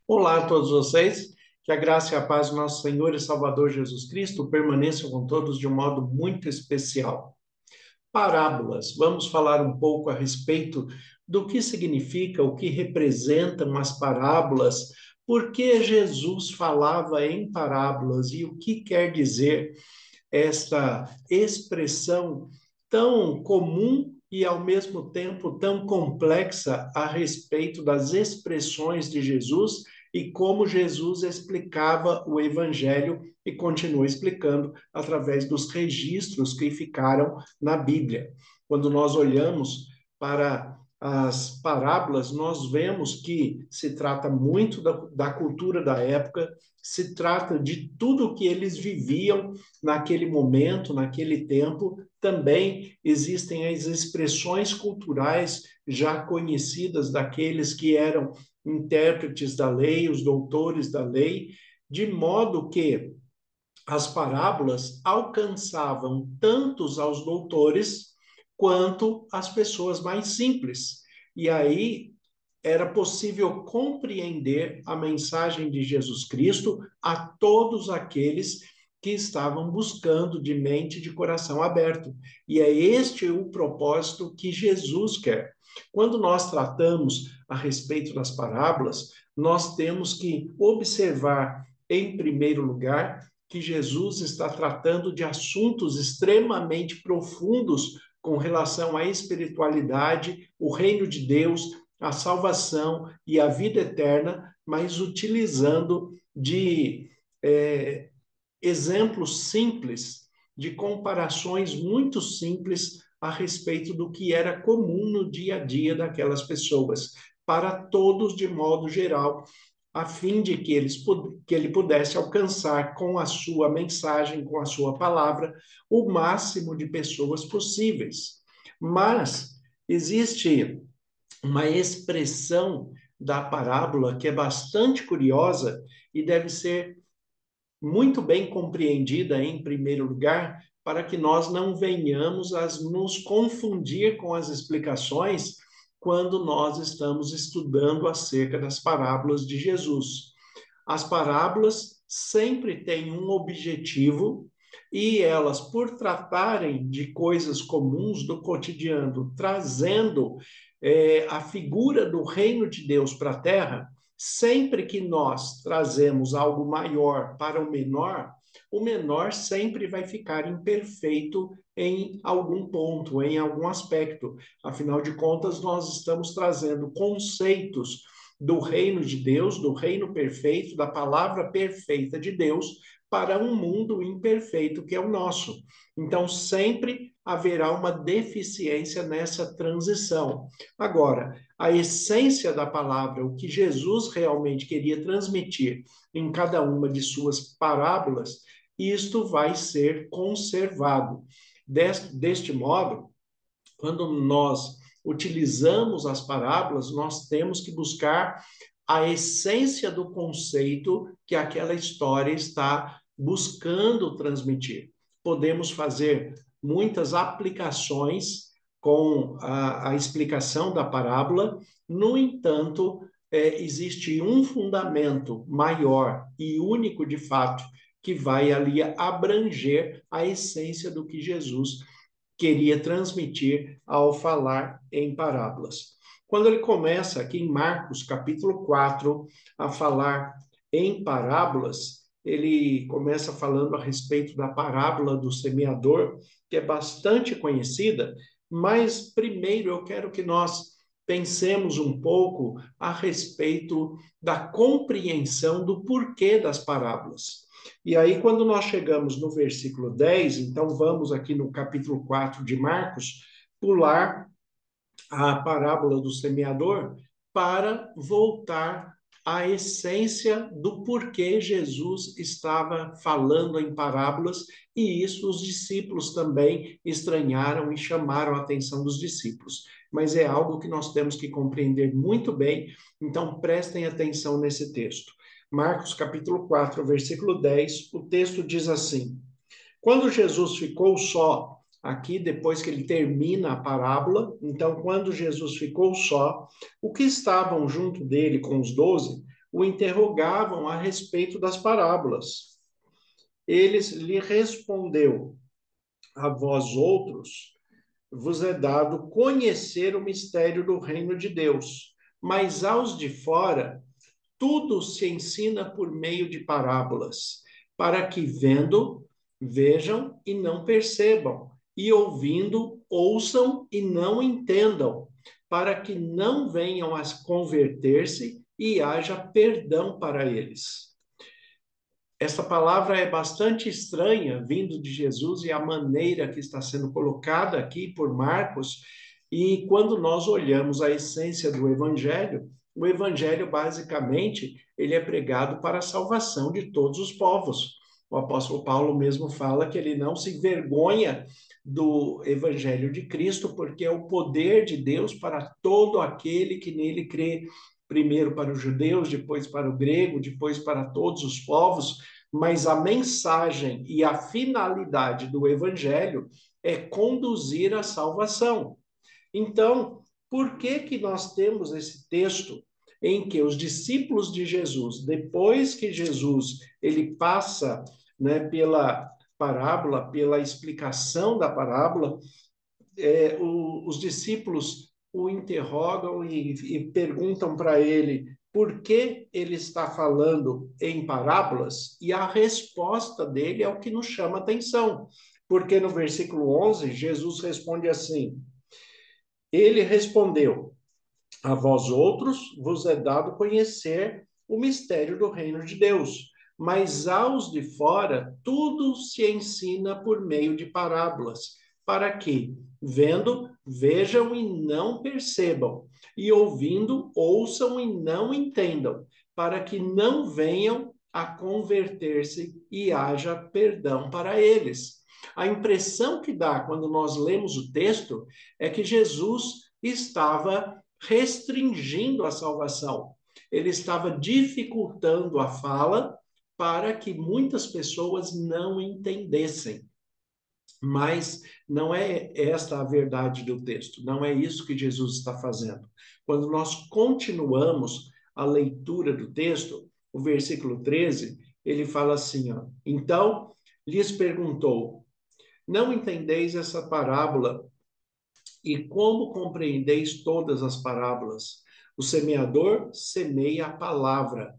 Olá a todos vocês, que a graça e a paz do nosso Senhor e Salvador Jesus Cristo permaneçam com todos de um modo muito especial. Parábolas, vamos falar um pouco a respeito do que significa, o que representam as parábolas, por que Jesus falava em parábolas e o que quer dizer esta expressão tão comum e, ao mesmo tempo, tão complexa a respeito das expressões de Jesus e como Jesus explicava o Evangelho e continua explicando através dos registros que ficaram na Bíblia. Quando nós olhamos para as parábolas, nós vemos que se trata muito da cultura da época, se trata de tudo que eles viviam naquele momento, naquele tempo. Também existem as expressões culturais já conhecidas daqueles que eram intérpretes da lei, os doutores da lei, de modo que as parábolas alcançavam tantos aos doutores quanto as pessoas mais simples. E aí era possível compreender a mensagem de Jesus Cristo a todos aqueles que estavam buscando de mente e de coração aberto. E é este o propósito que Jesus quer. Quando nós tratamos a respeito das parábolas, nós temos que observar, em primeiro lugar, que Jesus está tratando de assuntos extremamente profundos com relação à espiritualidade, o reino de Deus, a salvação e a vida eterna, mas utilizando de exemplos simples, de comparações muito simples a respeito do que era comum no dia a dia daquelas pessoas, para todos de modo geral, a fim de que ele pudesse alcançar com a sua mensagem, com a sua palavra, o máximo de pessoas possíveis. Mas existe uma expressão da parábola que é bastante curiosa e deve ser muito bem compreendida em primeiro lugar, para que nós não venhamos a nos confundir com as explicações quando nós estamos estudando acerca das parábolas de Jesus. As parábolas sempre têm um objetivo e elas, por tratarem de coisas comuns do cotidiano, trazendo a figura do reino de Deus para a terra, sempre que nós trazemos algo maior para o menor sempre vai ficar imperfeito em algum ponto, em algum aspecto. Afinal de contas, nós estamos trazendo conceitos do reino de Deus, do reino perfeito, da palavra perfeita de Deus, para um mundo imperfeito que é o nosso. Então, sempre haverá uma deficiência nessa transição. Agora, a essência da palavra, o que Jesus realmente queria transmitir em cada uma de suas parábolas, isto vai ser conservado. Deste modo, quando nós utilizamos as parábolas, nós temos que buscar a essência do conceito que aquela história está buscando transmitir. Podemos fazer muitas aplicações com a explicação da parábola, no entanto, existe um fundamento maior e único de fato que vai ali abranger a essência do que Jesus queria transmitir ao falar em parábolas. Quando ele começa aqui em Marcos, capítulo 4, a falar em parábolas, ele começa falando a respeito da parábola do semeador, que é bastante conhecida, mas primeiro eu quero que nós pensemos um pouco a respeito da compreensão do porquê das parábolas. E aí, quando nós chegamos no versículo 10, então vamos aqui no capítulo 4 de Marcos, pular a parábola do semeador para voltar à essência do porquê Jesus estava falando em parábolas, e isso os discípulos também estranharam e chamaram a atenção dos discípulos. Mas é algo que nós temos que compreender muito bem, então prestem atenção nesse texto. Marcos capítulo 4, versículo 10, o texto diz assim: quando Jesus ficou só, aqui depois que ele termina a parábola, então quando Jesus ficou só, o que estavam junto dele com os 12, o interrogavam a respeito das parábolas. Eles lhe respondeu: a vós outros vos é dado conhecer o mistério do reino de Deus, mas aos de fora tudo se ensina por meio de parábolas, para que vendo, vejam e não percebam, e ouvindo, ouçam e não entendam, para que não venham a converter-se e haja perdão para eles. Essa palavra é bastante estranha, vindo de Jesus, e a maneira que está sendo colocada aqui por Marcos. E quando nós olhamos a essência do Evangelho, o Evangelho, basicamente, ele é pregado para a salvação de todos os povos. O apóstolo Paulo mesmo fala que ele não se vergonha do Evangelho de Cristo, porque é o poder de Deus para todo aquele que nele crê, primeiro para os judeus, depois para o grego, depois para todos os povos, mas a mensagem e a finalidade do evangelho é conduzir à salvação. Então, por que que nós temos esse texto em que os discípulos de Jesus, depois que Jesus ele passa, né, pela parábola, pela explicação da parábola, os discípulos o interrogam e perguntam para ele por que ele está falando em parábolas, e a resposta dele é o que nos chama atenção, porque no versículo 11, Jesus responde assim: ele respondeu, a vós outros vos é dado conhecer o mistério do reino de Deus, mas aos de fora tudo se ensina por meio de parábolas, para que, vendo, vejam e não percebam, e ouvindo, ouçam e não entendam, para que não venham a converter-se e haja perdão para eles. A impressão que dá quando nós lemos o texto é que Jesus estava restringindo a salvação. Ele estava dificultando a fala para que muitas pessoas não entendessem. Mas não é esta a verdade do texto, não é isso que Jesus está fazendo. Quando nós continuamos a leitura do texto, o versículo 13, ele fala assim, ó, então lhes perguntou, não entendeis essa parábola? E como compreendeis todas as parábolas? O semeador semeia a palavra.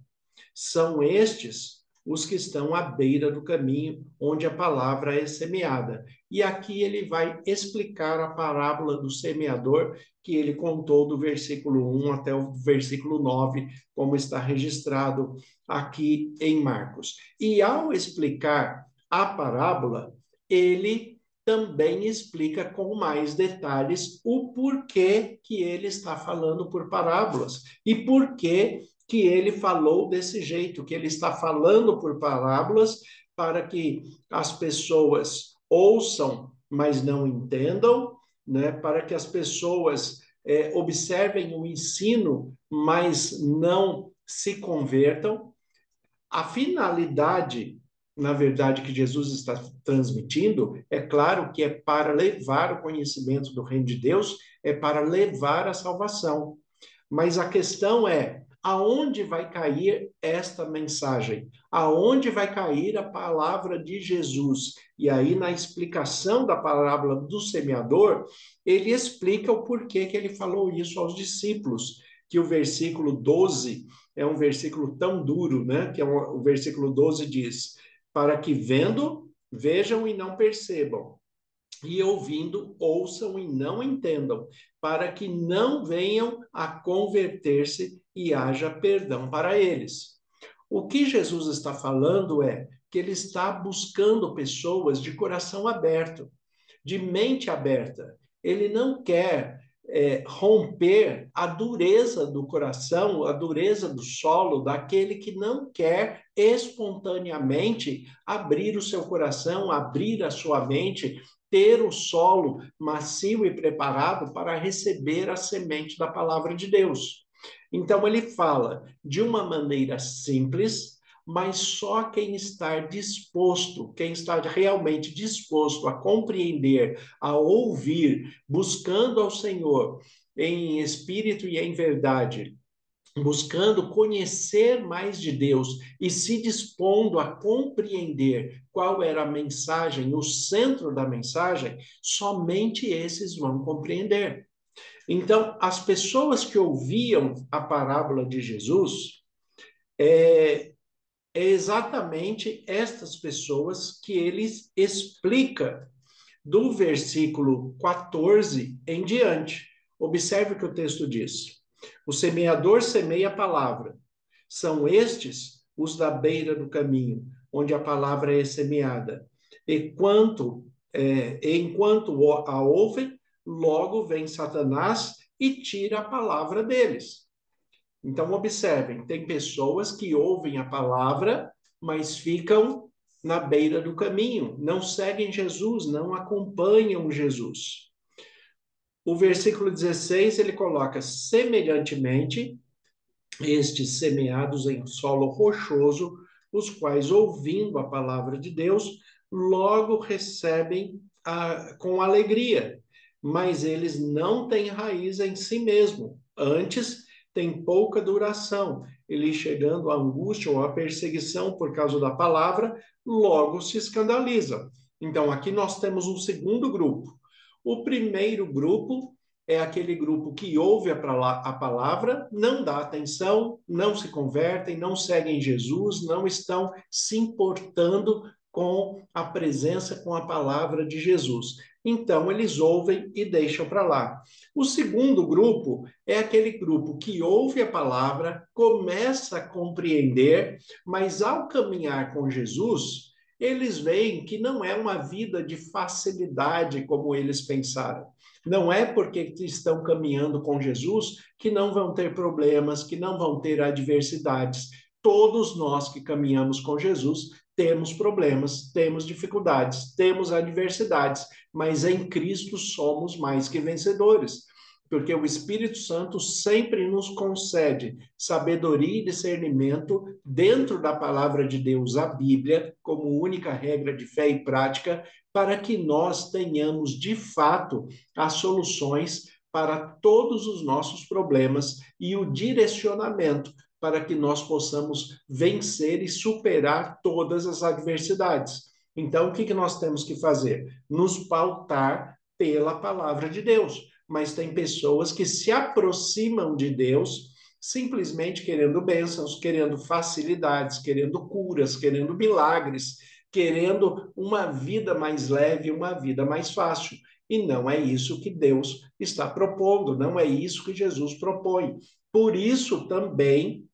São estes os que estão à beira do caminho, onde a palavra é semeada. E aqui ele vai explicar a parábola do semeador, que ele contou do versículo 1 até o versículo 9, como está registrado aqui em Marcos. E ao explicar a parábola, ele também explica com mais detalhes o porquê que ele está falando por parábolas e por que ele falou desse jeito, que ele está falando por parábolas para que as pessoas ouçam, mas não entendam, né? Para que as pessoas observem o ensino, mas não se convertam. A finalidade, na verdade, que Jesus está transmitindo, é claro que é para levar o conhecimento do reino de Deus, é para levar a salvação. Mas a questão é, aonde vai cair esta mensagem? Aonde vai cair a palavra de Jesus? E aí, na explicação da parábola do semeador, ele explica o porquê que ele falou isso aos discípulos, que o versículo 12 é um versículo tão duro, né? Que o versículo 12 diz, para que vendo, vejam e não percebam, e ouvindo, ouçam e não entendam, para que não venham a converter-se e haja perdão para eles. O que Jesus está falando é que ele está buscando pessoas de coração aberto, de mente aberta. Ele não quer romper a dureza do coração, a dureza do solo daquele que não quer espontaneamente abrir o seu coração, abrir a sua mente, ter o solo macio e preparado para receber a semente da palavra de Deus. Então ele fala de uma maneira simples, mas só quem está disposto, quem está realmente disposto a compreender, a ouvir, buscando ao Senhor em espírito e em verdade, buscando conhecer mais de Deus e se dispondo a compreender qual era a mensagem, o centro da mensagem, somente esses vão compreender. Então, as pessoas que ouviam a parábola de Jesus, é exatamente estas pessoas que ele explica do versículo 14 em diante. Observe o que o texto diz. O semeador semeia a palavra. São estes os da beira do caminho, onde a palavra é semeada. Enquanto a ouvem, logo vem Satanás e tira a palavra deles. Então, observem, tem pessoas que ouvem a palavra, mas ficam na beira do caminho, não seguem Jesus, não acompanham Jesus. O versículo 16, ele coloca, semelhantemente, estes semeados em solo rochoso, os quais, ouvindo a palavra de Deus, logo recebem com alegria, mas eles não têm raiz em si mesmo, antes tem pouca duração. Ele chegando à angústia ou à perseguição por causa da palavra, logo se escandaliza. Então, aqui nós temos um segundo grupo. O primeiro grupo é aquele grupo que ouve a palavra, não dá atenção, não se convertem, não seguem Jesus, não estão se importando com a presença, com a palavra de Jesus. Então, eles ouvem e deixam para lá. O segundo grupo é aquele grupo que ouve a palavra, começa a compreender, mas ao caminhar com Jesus, eles veem que não é uma vida de facilidade como eles pensaram. Não é porque estão caminhando com Jesus que não vão ter problemas, que não vão ter adversidades. Todos nós que caminhamos com Jesus temos problemas, temos dificuldades, temos adversidades, mas em Cristo somos mais que vencedores. Porque o Espírito Santo sempre nos concede sabedoria e discernimento dentro da palavra de Deus, a Bíblia, como única regra de fé e prática, para que nós tenhamos, de fato, as soluções para todos os nossos problemas e o direcionamento para que nós possamos vencer e superar todas as adversidades. Então, o que nós temos que fazer? Nos pautar pela palavra de Deus. Mas tem pessoas que se aproximam de Deus simplesmente querendo bênçãos, querendo facilidades, querendo curas, querendo milagres, querendo uma vida mais leve, uma vida mais fácil. E não é isso que Deus está propondo, não é isso que Jesus propõe. Por isso também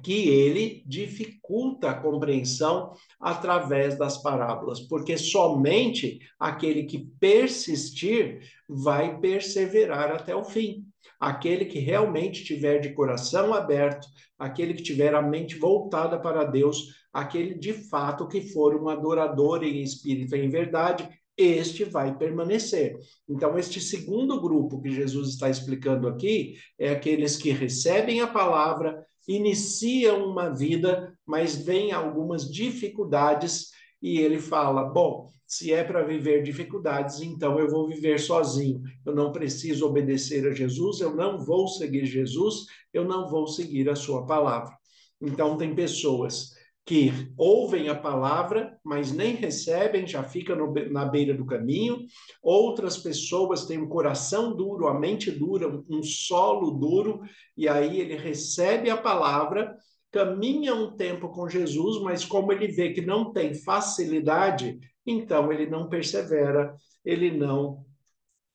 que ele dificulta a compreensão através das parábolas, porque somente aquele que persistir vai perseverar até o fim. Aquele que realmente tiver de coração aberto, aquele que tiver a mente voltada para Deus, aquele de fato que for um adorador em espírito e em verdade, este vai permanecer. Então, este segundo grupo que Jesus está explicando aqui é aqueles que recebem a palavra, iniciam uma vida, mas vem algumas dificuldades e ele fala: bom, se é para viver dificuldades, então eu vou viver sozinho. Eu não preciso obedecer a Jesus, eu não vou seguir Jesus, eu não vou seguir a sua palavra. Então, tem pessoas que ouvem a palavra, mas nem recebem, já fica na beira do caminho. Outras pessoas têm um coração duro, a mente dura, um solo duro, e aí ele recebe a palavra, caminha um tempo com Jesus, mas como ele vê que não tem facilidade, então ele não persevera, ele não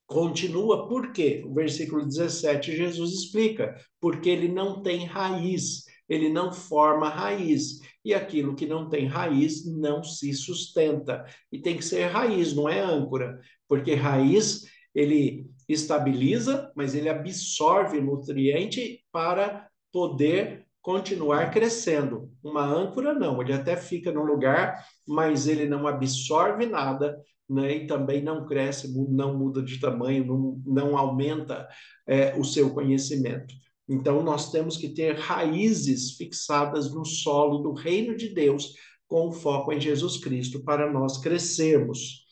continua. Por quê? O versículo 17, Jesus explica, porque ele não tem raiz, ele não forma raiz, e aquilo que não tem raiz não se sustenta. E tem que ser raiz, não é âncora, porque raiz, ele estabiliza, mas ele absorve nutriente para poder continuar crescendo. Uma âncora não, ele até fica no lugar, mas ele não absorve nada, né? E também não cresce, não muda de tamanho, não aumenta o seu conhecimento. Então, nós temos que ter raízes fixadas no solo do reino de Deus, com foco em Jesus Cristo, para nós crescermos.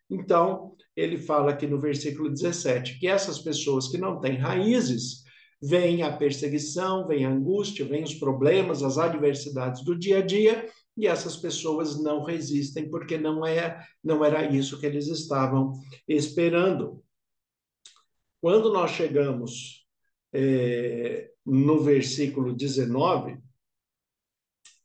Então, ele fala aqui no versículo 17 que essas pessoas que não têm raízes, Vem a perseguição, vem a angústia, vem os problemas, as adversidades do dia a dia, e essas pessoas não resistem, porque não era isso que eles estavam esperando. Quando nós chegamos no versículo 19,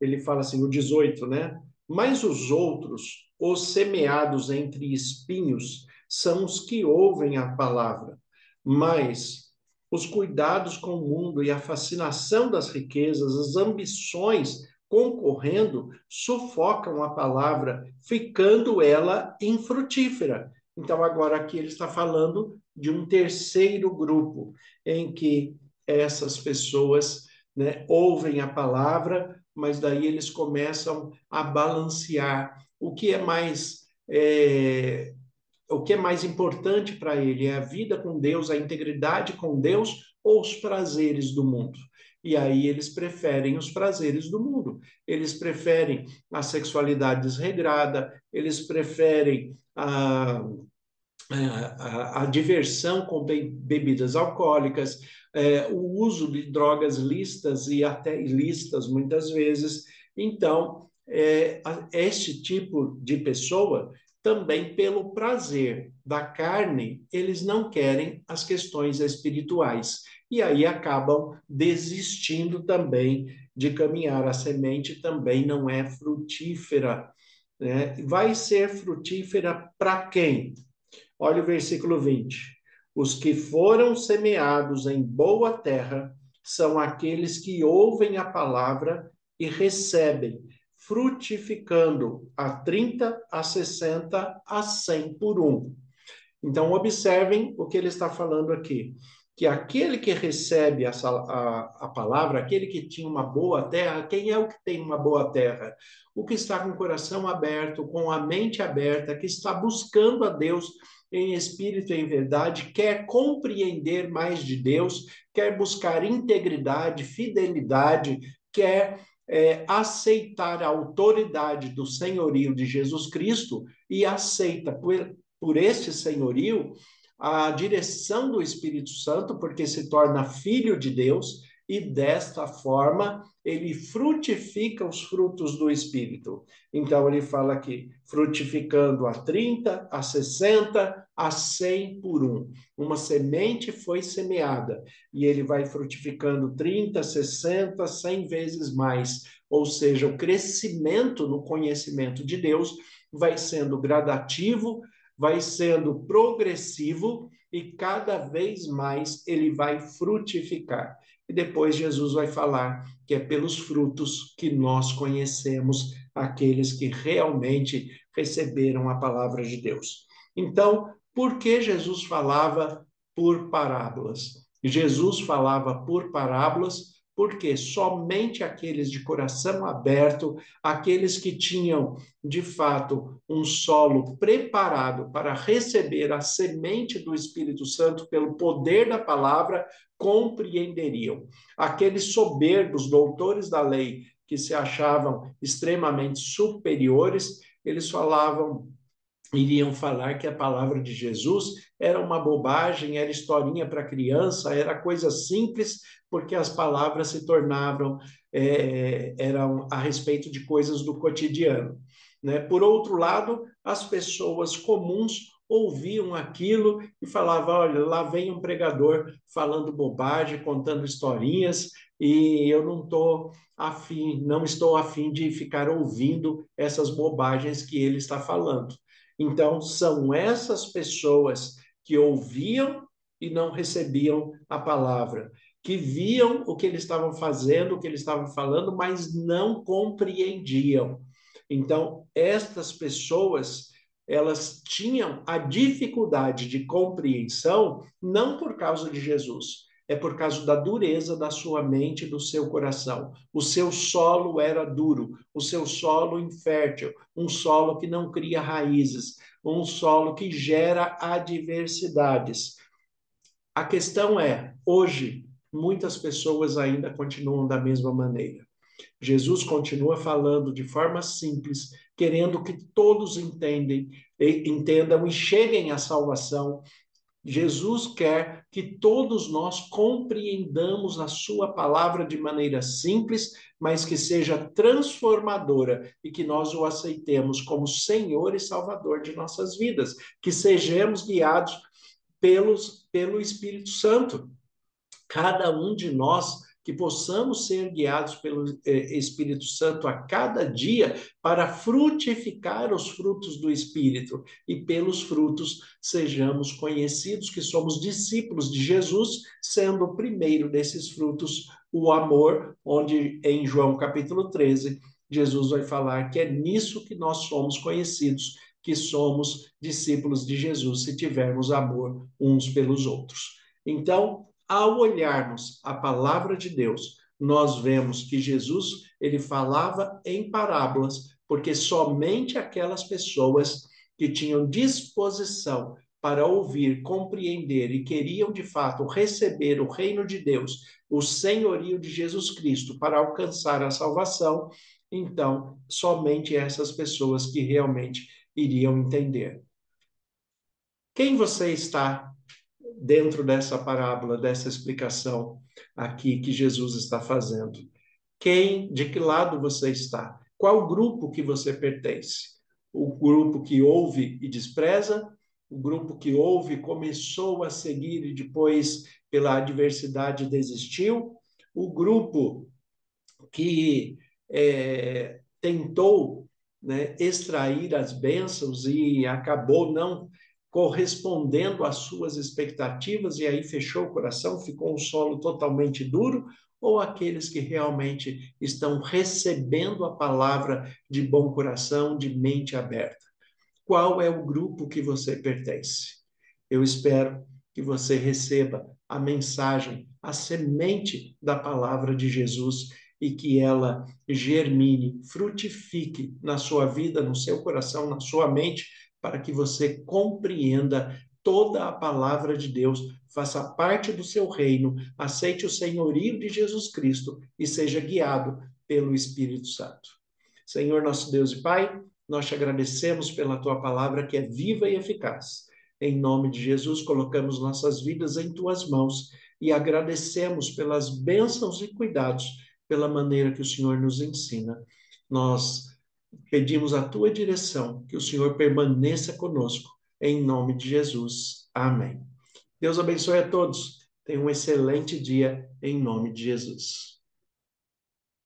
ele fala assim, o 18, né? Mas os outros, os semeados entre espinhos, são os que ouvem a palavra, mas os cuidados com o mundo e a fascinação das riquezas, as ambições concorrendo, sufocam a palavra, ficando ela infrutífera. Então, agora aqui ele está falando de um terceiro grupo, em que essas pessoas, né, ouvem a palavra, mas daí eles começam a balancear o que é mais importante para ele, é a vida com Deus, a integridade com Deus ou os prazeres do mundo. E aí eles preferem os prazeres do mundo. Eles preferem a sexualidade desregrada, eles preferem a diversão com bebidas alcoólicas, o uso de drogas listas e até ilícitas muitas vezes. Então, este tipo de pessoa, também pelo prazer da carne, eles não querem as questões espirituais. E aí acabam desistindo também de caminhar. A semente também não é frutífera, né? Vai ser frutífera para quem? Olha o versículo 20. Os que foram semeados em boa terra são aqueles que ouvem a palavra e recebem, frutificando a 30, a 60, a 100 por um. Então, observem o que ele está falando aqui. Que aquele que recebe a palavra, aquele que tinha uma boa terra, quem é o que tem uma boa terra? O que está com o coração aberto, com a mente aberta, que está buscando a Deus em espírito e em verdade, quer compreender mais de Deus, quer buscar integridade, fidelidade, quer aceitar a autoridade do senhorio de Jesus Cristo e aceita por este senhorio a direção do Espírito Santo, porque se torna filho de Deus e desta forma ele frutifica os frutos do Espírito. Então ele fala aqui, frutificando a 30, a 60, a 100 por um. Uma semente foi semeada e ele vai frutificando 30, 60, 100 vezes mais. Ou seja, o crescimento no conhecimento de Deus vai sendo gradativo, vai sendo progressivo e cada vez mais ele vai frutificar. E depois Jesus vai falar que é pelos frutos que nós conhecemos aqueles que realmente receberam a palavra de Deus. Então, por que Jesus falava por parábolas? Jesus falava por parábolas porque somente aqueles de coração aberto, aqueles que tinham, de fato, um solo preparado para receber a semente do Espírito Santo pelo poder da palavra, compreenderiam. Aqueles soberbos doutores da lei que se achavam extremamente superiores, eles iriam falar que a palavra de Jesus era uma bobagem, era historinha para criança, era coisa simples, porque as palavras se tornavam, eram a respeito de coisas do cotidiano. Né? Por outro lado, as pessoas comuns ouviam aquilo e falavam, olha, lá vem um pregador falando bobagem, contando historinhas, e eu não estou afim de ficar ouvindo essas bobagens que ele está falando. Então, são essas pessoas que ouviam e não recebiam a palavra, que viam o que eles estavam fazendo, o que eles estavam falando, mas não compreendiam. Então, estas pessoas, elas tinham a dificuldade de compreensão não por causa de Jesus, é por causa da dureza da sua mente e do seu coração. O seu solo era duro, o seu solo infértil, um solo que não cria raízes, um solo que gera adversidades. A questão é, hoje, muitas pessoas ainda continuam da mesma maneira. Jesus continua falando de forma simples, querendo que todos entendam e cheguem à salvação. Jesus quer que todos nós compreendamos a sua palavra de maneira simples, mas que seja transformadora e que nós o aceitemos como Senhor e Salvador de nossas vidas, que sejamos guiados pelo Espírito Santo. Cada um de nós que possamos ser guiados pelo Espírito Santo a cada dia para frutificar os frutos do Espírito e pelos frutos sejamos conhecidos que somos discípulos de Jesus, sendo o primeiro desses frutos o amor, onde em João capítulo 13, Jesus vai falar que é nisso que nós somos conhecidos, que somos discípulos de Jesus, se tivermos amor uns pelos outros. Então, ao olharmos a palavra de Deus, nós vemos que Jesus, ele falava em parábolas, porque somente aquelas pessoas que tinham disposição para ouvir, compreender e queriam de fato receber o reino de Deus, o senhorio de Jesus Cristo para alcançar a salvação, então somente essas pessoas que realmente iriam entender. Quem você está dentro dessa parábola, dessa explicação aqui que Jesus está fazendo? De que lado você está? Qual grupo que você pertence? O grupo que ouve e despreza? O grupo que ouve, começou a seguir e depois, pela adversidade, desistiu? O grupo que tentou, né, extrair as bênçãos e acabou não correspondendo às suas expectativas e aí fechou o coração, ficou um solo totalmente duro, ou aqueles que realmente estão recebendo a palavra de bom coração, de mente aberta? Qual é o grupo que você pertence? Eu espero que você receba a mensagem, a semente da palavra de Jesus e que ela germine, frutifique na sua vida, no seu coração, na sua mente, para que você compreenda toda a palavra de Deus, faça parte do seu reino, aceite o senhorio de Jesus Cristo e seja guiado pelo Espírito Santo. Senhor, nosso Deus e Pai, nós te agradecemos pela tua palavra que é viva e eficaz. Em nome de Jesus, colocamos nossas vidas em tuas mãos e agradecemos pelas bênçãos e cuidados, pela maneira que o Senhor nos ensina. Nós pedimos a tua direção, que o Senhor permaneça conosco. Em nome de Jesus. Amém. Deus abençoe a todos. Tenha um excelente dia em nome de Jesus.